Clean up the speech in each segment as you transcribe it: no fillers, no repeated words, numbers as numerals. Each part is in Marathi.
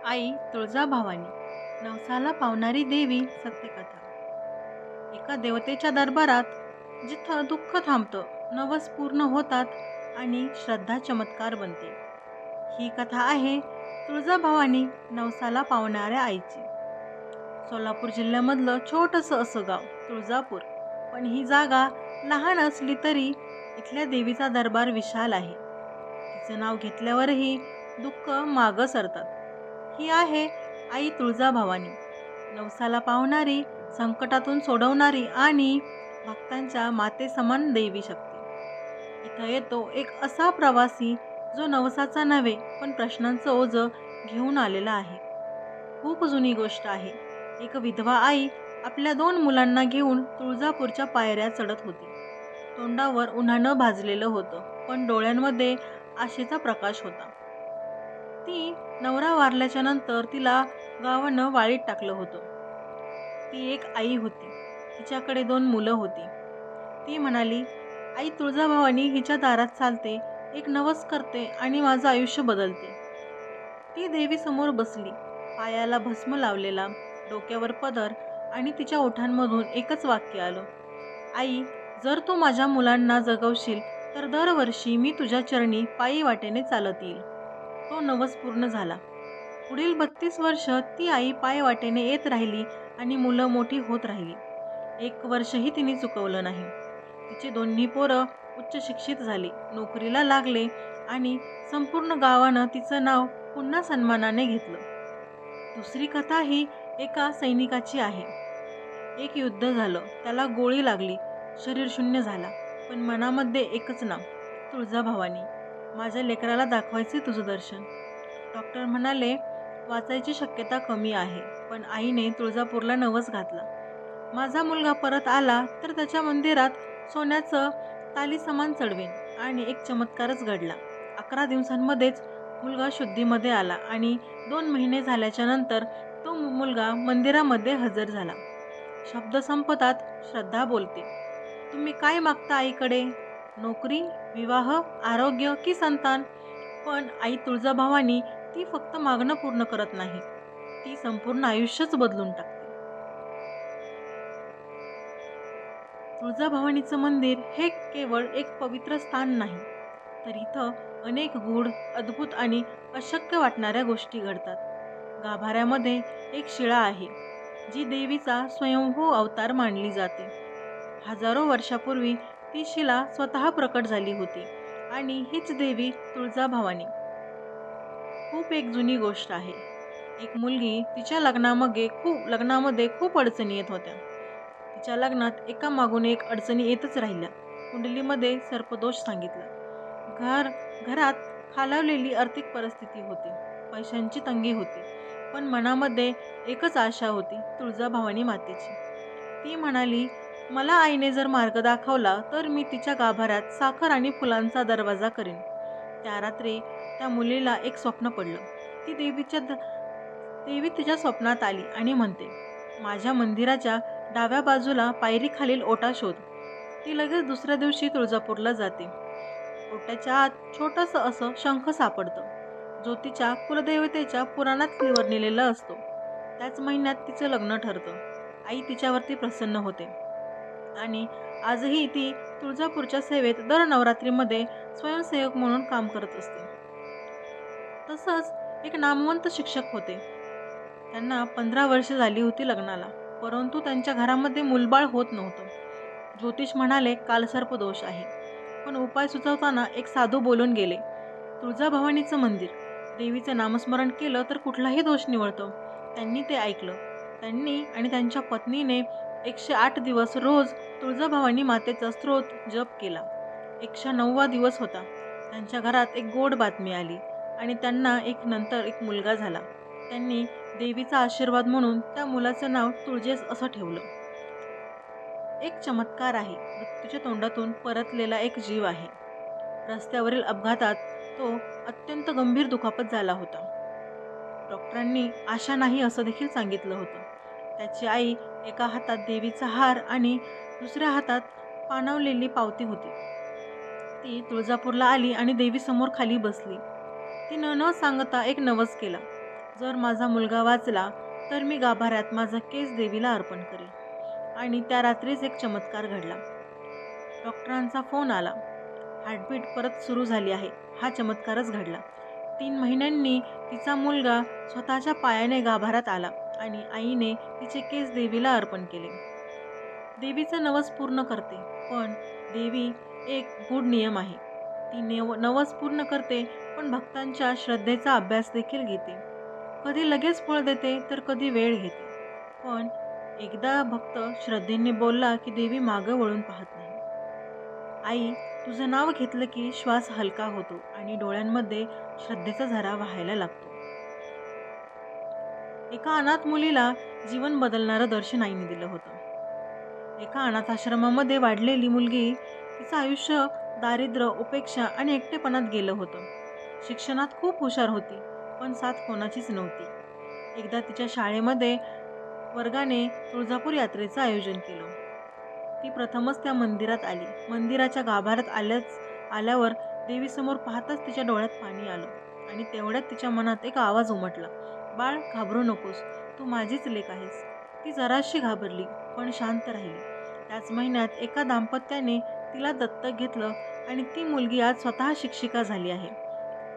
आई तुळजाभवानी नवसाला पावणारी देवी सत्यकथा. एका देवतेच्या दरबारात जिथं दुःख थांबतं, नवस पूर्ण होतात आणि श्रद्धा चमत्कार बनते. ही कथा आहे तुळजाभवानी नवसाला पावणाऱ्या आईची. सोलापूर जिल्ह्यामधलं छोटंसं असं गाव तुळजापूर. पण ही जागा लहान असली तरी इथल्या देवीचा दरबार विशाल आहे. तिचं नाव घेतल्यावरही दुःख मागं सरतात. ही आहे आई तुळजाभवानी, नवसाला पावणारी, संकटातून सोडवणारी आणि भक्तांच्या मातेसमान देवी शक्ती. इथं येतो एक असा प्रवासी जो नवसाचा नव्हे पण प्रश्नांचं ओझं घेऊन आलेला आहे. खूप जुनी गोष्ट आहे. एक विधवा आई आपल्या 2 मुलांना घेऊन तुळजापूरच्या पायऱ्या चढत होती. तोंडावर उन्हानं भाजलेलं होतं, पण डोळ्यांमध्ये आशेचा प्रकाश होता. ती नवरा वारल्याच्या नंतर तिला गावानं वाळीत टाकलं होतं. ती एक आई होती. तिच्याकडे 2 मुलं होती. ती म्हणाली, "आई तुळजाभवानी हिच्या दारात चालते, एक नवस करते आणि माझं आयुष्य बदलते." ती देवीसमोर बसली. पायाला भस्म लावलेला, डोक्यावर पदर आणि तिच्या ओठांमधून एकच वाक्य आलं, "आई, जर तू माझ्या मुलांना जगवशील, तर दरवर्षी मी तुझ्या चरणी पायी वाटेने चालत येईल." तो नवस पूर्ण झाला. पुढील 32 वर्ष ती आई पायवाटेने येत राहिली आणि मुलं मोठी होत राहिली. 1 वर्षही तिने चुकवलं नाही. तिची दोन्ही पोरं उच्च शिक्षित झाली, नोकरीला लागले आणि संपूर्ण गावानं तिचं नाव पुन्हा सन्मानाने घेतलं. दुसरी कथा ही एका सैनिकाची आहे. एक युद्ध झालं, त्याला गोळी लागली, शरीर शून्य झाला, पण मनामध्ये एकच नाव, तुळजाभवानी. माझ्या लेकराला दाखवायचे तुझं दर्शन. डॉक्टर म्हणाले, वाचायची शक्यता कमी आहे, पण आईने तुळजापूरला नवस घातला. माझा मुलगा परत आला तर त्याच्या मंदिरात सोन्याचं ताली समान चढवेन. आणि एक चमत्कारच घडला. 11 दिवसांमध्येच मुलगा शुद्धीमध्ये आला आणि 2 महिने झाल्याच्या नंतर तो मुलगा मंदिरामध्ये हजर झाला. शब्द संपतात, श्रद्धा बोलते. तुम्ही काय मागता आईकडे? नोकरी, विवाह, आरोग्य की संतान? पण आई तुळजाभवानी ती फक्त मागणं पूर्ण करत नाही, ती संपूर्ण आयुष्यच बदलून टाकते. तुळजाभवानीचं मंदिर हे केवळ एक पवित्र स्थान नाही, तर इथं अनेक गूढ, अद्भुत आणि अशक्य वाटणाऱ्या गोष्टी घडतात. गाभाऱ्यामध्ये एक शिळा आहे, जी देवीचा स्वयंभू अवतार मानली जाते. हजारो वर्षापूर्वी ती शिला स्वतः प्रकट झाली होती आणि हीच देवी तुळजाभवानी. खूप एक जुनी गोष्ट आहे. एक मुलगी तिच्या लग्नामध्ये खूप अडचणी येत होत्या. तिच्या लग्नात एका मागून एक अडचणी येतच राहिल्या. कुंडलीमध्ये सर्पदोष सांगितला. घर घरात खालावलेली आर्थिक परिस्थिती होती. पैशांची तंगी होती. पण मनामध्ये एकच आशा होती, तुळजाभवानी मातेची. ती म्हणाली, मला आईने जर मार्ग दाखवला तर मी तिच्या गाभाऱ्यात साखर आणि फुलांचा दरवाजा करीन. त्या रात्री त्या मुलीला एक स्वप्न पडलं. ती देवी तिच्या स्वप्नात आली आणि म्हणते, माझ्या मंदिराच्या डाव्या बाजूला पायरीखालील ओटा शोध. ती लगेच दुसऱ्या दिवशी तुळजापूरला जाते. ओट्याच्या आत छोटंसं असं शंख सापडतं, जो तिच्या कुलदेवतेच्या पुराणात वर्णिलेलं असतो. त्याच महिन्यात तिचं लग्न ठरतं. आई तिच्यावरती प्रसन्न होते आणि आजही ती तुळजापूरच्या सेवेत दर नवरात्रीमध्ये स्वयंसेवक म्हणून काम करत असते. तसंच एक नामवंत शिक्षक होते. त्यांना 15 वर्ष झाली होती लग्नाला, परंतु त्यांच्या घरामध्ये मूलबाळ होत नव्हतं. ज्योतिष म्हणाले कालसर्प दोष आहे, पण उपाय सुचवताना एक साधू बोलून गेले, तुळजाभवानीचं मंदिर, देवीचं नामस्मरण केलं तर कुठलाही दोष निवळतो. त्यांनी ते ऐकलं. त्यांनी आणि त्यांच्या पत्नीने 108 दिवस रोज तुळजाभवानी मातेचा स्तोत्र जप केला. 109वा दिवस होता. त्यांच्या घरात एक गोड बातमी आली आणि त्यांना नंतर एक मुलगा झाला. त्यांनी देवीचा आशीर्वाद म्हणून त्या मुलाचं नाव तुळजेस असं ठेवलं. एक चमत्कार आहे. मृत्यूच्या तोंडातून परतलेला एक जीव आहे. रस्त्यावरील अपघातात तो अत्यंत गंभीर दुखापत झाला होता. डॉक्टरांनी आशा नाही असं देखील सांगितलं होतं. त्याची आई एका हातात देवीचा हार आणि दुसऱ्या हातात पाणवलेली पावती होती. ती तुळजापूरला आली आणि देवीसमोर खाली बसली. तिनं न सांगता एक नवस केला. जर माझा मुलगा वाचला तर मी गाभाऱ्यात माझा केस देवीला अर्पण करेन. आणि त्या रात्रीच एक चमत्कार घडला. डॉक्टरांचा फोन आला. हार्टबीट परत सुरू झाली आहे. हा चमत्कारच घडला. 3 महिन्यांनी तिचा मुलगा स्वतःच्या पायाने गाभाऱ्यात आला आणि आईने तिचे केस देवीला अर्पण केले. देवीचं नवस पूर्ण करते, पण देवी एक गूढ नियम आहे. ती नवस पूर्ण करते, पण भक्तांच्या श्रद्धेचा अभ्यास देखील घेते. कधी लगेच फळ देते तर कधी वेळ घेते. पण एकदा भक्त श्रद्धेने बोलला की देवी मागं वळून पाहत नाही. आई, तुझं नाव घेतलं की श्वास हलका होतो आणि डोळ्यांमध्ये श्रद्धेचा झरा वाहायला लागतो. एका अनाथ मुलीला जीवन बदलणारं दर्शन आईने दिलं होतं. एका अनाथ आश्रमामध्ये वाढलेली मुलगी, तिचं आयुष्य दारिद्र्य, उपेक्षा आणि एकटेपणात गेलं होतं. शिक्षणात खूप हुशार होती, पण साथ कोणाचीच नव्हती. एकदा तिच्या शाळेमध्ये वर्गाने तुळजापूर यात्रेचं आयोजन केलं. ती प्रथमच त्या मंदिरात आली. मंदिराच्या गाभाऱ्यात आल्यावर देवीसमोर पाहताच तिच्या डोळ्यात पाणी आलं आणि तेवढ्यात तिच्या मनात एक आवाज उमटला, बाळ, घाबरू नकोस, तू माझीच लेक आहेस. ती जराशी घाबरली, पण शांत राहिली. त्याच महिन्यात एका दाम्पत्याने तिला दत्तक घेतलं आणि ती मुलगी आज स्वतः शिक्षिका झाली आहे.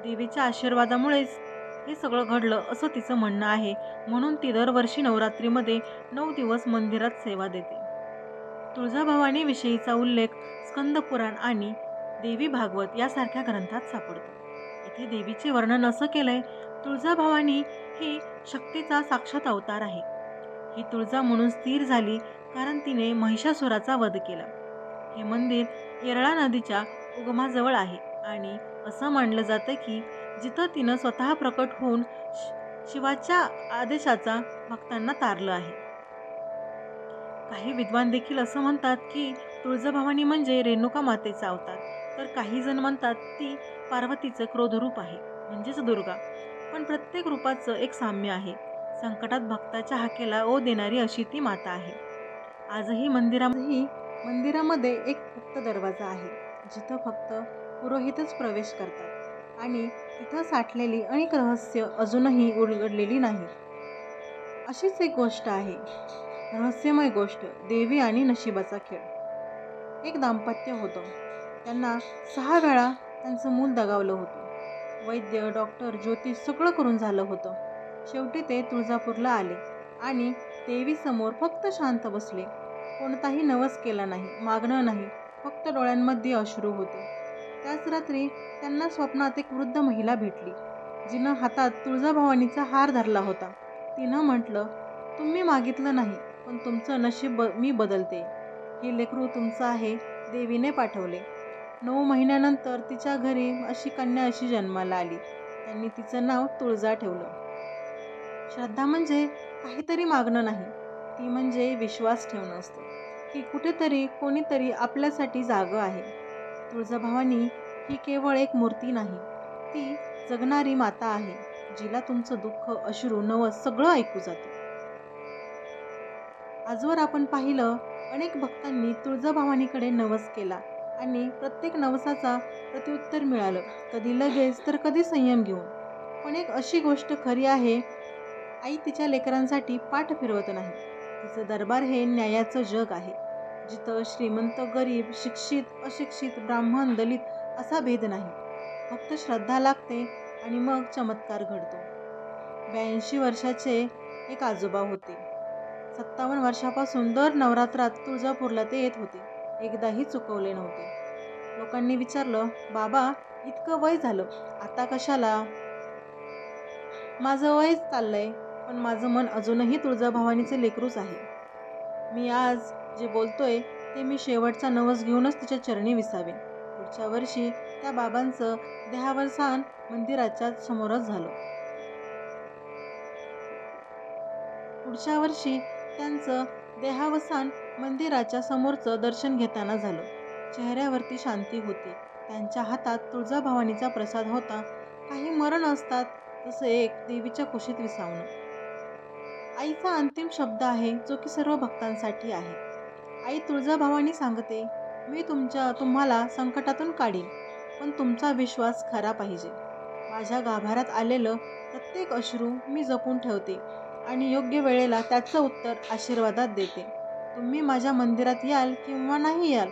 देवीच्या आशीर्वादामुळेच हे सगळं घडलं असं तिचं म्हणणं आहे. म्हणून ती दरवर्षी नवरात्रीमध्ये 9 दिवस मंदिरात सेवा देते. तुळजाभवानी विषयीचा उल्लेख स्कंदपुराण आणि देवी भागवत यासारख्या ग्रंथात सापडतो. इथे देवीचे वर्णन असं केलंय, तुळजाभवानी ही शक्तीचा साक्षात अवतार आहे. ही तुळजा म्हणून स्थिर झाली कारण तिने महिषासुराचा वध केला. हे मंदिर येरळा नदीच्या उगमाजवळ आहे आणि असं मानलं जातं की जिथं तिनं स्वतः प्रकट होऊन शिवाच्या आदेशाचा भक्तांना तारलं आहे. काही विद्वान देखील असं म्हणतात की तुळजाभवानी म्हणजे रेणुका मातेचा अवतार, तर काही जण म्हणतात ती पार्वतीचं क्रोधरूप आहे, म्हणजेच दुर्गा. पण प्रत्येक रूपाचं एक साम्य आहे. संकटात भक्ताच्या हाकेला ओ देणारी अशी ती माता आहे. आजही मंदिरामध्ये एक गुप्त दरवाजा आहे, जिथं फक्त पुरोहितच प्रवेश करतात आणि तिथं साठलेली अनेक रहस्य अजूनही उलगडलेली नाही. अशीच एक गोष्ट आहे, रहस्यमय गोष्ट, देवी आणि नशिबाचा खेळ. एक दाम्पत्य होतं. त्यांना 6 वेळा त्यांचं मूल दगावलं होतं. वैद्य, डॉक्टर, ज्योतिष सगळं करून झालं होतं. शेवटी ते तुळजापूरला आले आणि देवीसमोर फक्त शांत बसले. कोणताही नवस केला नाही, मागणं नाही, फक्त डोळ्यांमध्ये अश्रू होते. त्याच रात्री त्यांना स्वप्नात एक वृद्ध महिला भेटली, जिनं हातात तुळजाभवानीचा हार धरला होता. तिनं म्हटलं, तुम्ही मागितलं नाही, पण तुमचं नशीब मी बदलते. हे लेकरू तुमचं आहे, देवीने पाठवले. 9 महिन्यानंतर तिच्या घरी कन्या अशी जन्माला आली. त्यांनी तिचं नाव तुळजा ठेवलं. श्रद्धा म्हणजे काहीतरी मागणं नाही, ती म्हणजे विश्वास ठेवणं असतं की कुठेतरी कोणीतरी आपल्यासाठी जागं आहे. तुळजाभवानी ही केवळ एक मूर्ती नाही, ती जगणारी माता आहे, जिला तुमचं दुःख, अश्रू, नवस सगळं ऐकू जातं. आजवर आपण पाहिलं, अनेक भक्तांनी तुळजाभवानीकडे नवस केला आणि प्रत्येक नवसाचा प्रत्युत्तर मिळालं, कधी लगेच तर कधी संयम घेऊन. पण एक अशी गोष्ट खरी आहे, आई तिच्या लेकरांसाठी पाठ फिरवत नाही. तिचं दरबार हे न्यायाचं जग आहे, जिथं श्रीमंत, गरीब, शिक्षित, अशिक्षित, ब्राह्मण, दलित असा भेद नाही. फक्त श्रद्धा लागते आणि मग चमत्कार घडतो. 82 वर्षाचे एक आजोबा होते. 57 वर्षापासून दर नवरात्रात तुळजापूरला ते येत होते. एकदाही चुकवले नव्हते. लोकांनी विचारलं, बाबा, इतकं वय झालं, आता कशाला? माझं वय चाललंय, पण माझं मन अजूनही तुळजाभवानीचे लेकरूच आहे. मी आज जे बोलतोय ते मी शेवटचा नवस घेऊनच तिच्या चरणी विसावेन. पुढच्या वर्षी त्या बाबांचं देहावसान मंदिराच्या समोरच झालं. पुढच्या वर्षी त्यांचं देहावसान मंदिराच्या समोरचं दर्शन घेताना झालं. चेहऱ्यावरती शांती होती. त्यांच्या हातात तुळजाभवानीचा प्रसाद होता. काही मरण असतात, तसं एक देवीच्या कुशीत विसावणं. आईचा अंतिम शब्द आहे, जो की सर्व भक्तांसाठी आहे. आई तुळजाभवानी सांगते, मी तुम्हाला संकटातून काढीन, पण तुमचा विश्वास खरा पाहिजे. माझ्या गाभाऱ्यात आलेलं प्रत्येक अश्रू मी जपून ठेवते आणि योग्य वेळेला त्याचं उत्तर आशीर्वादात देते. तुम्ही माझ्या मंदिरात याल किंवा नाही याल,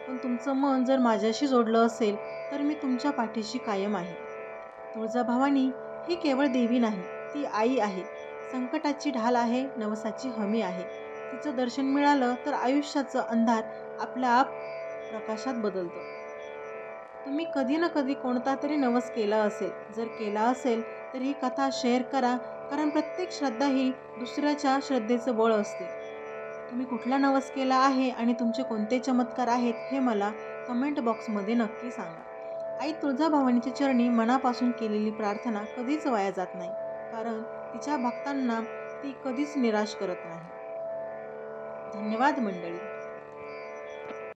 पण तुमचं मन जर माझ्याशी जोडलं असेल तर मी तुमच्या पाठीशी कायम आहे. तुळजाभवानी ही केवळ देवी नाही, ती आई आहे. संकटाची ढाल आहे, नवसाची हमी आहे. तिचं दर्शन मिळालं तर आयुष्याचं अंधार आपल्या आप प्रकाशात बदलतं. तुम्ही कधी ना कधी कोणता तरी नवस केला असेल. जर केला असेल तर ही कथा शेअर करा, कारण प्रत्येक श्रद्धा ही दुसऱ्याच्या श्रद्धेचं बळ असते. तुम्ही कुठला नवस केला आहे आणि तुमचे कोणते चमत्कार आहेत हे मला कमेंट बॉक्समध्ये नक्की सांगा. आई तुळजाभवानीच्या चरणी मनापासून केलेली प्रार्थना कधीच वाया जात नाही, कारण तिच्या भक्तांना ती कधीच निराश करत नाही. धन्यवाद मंडळी.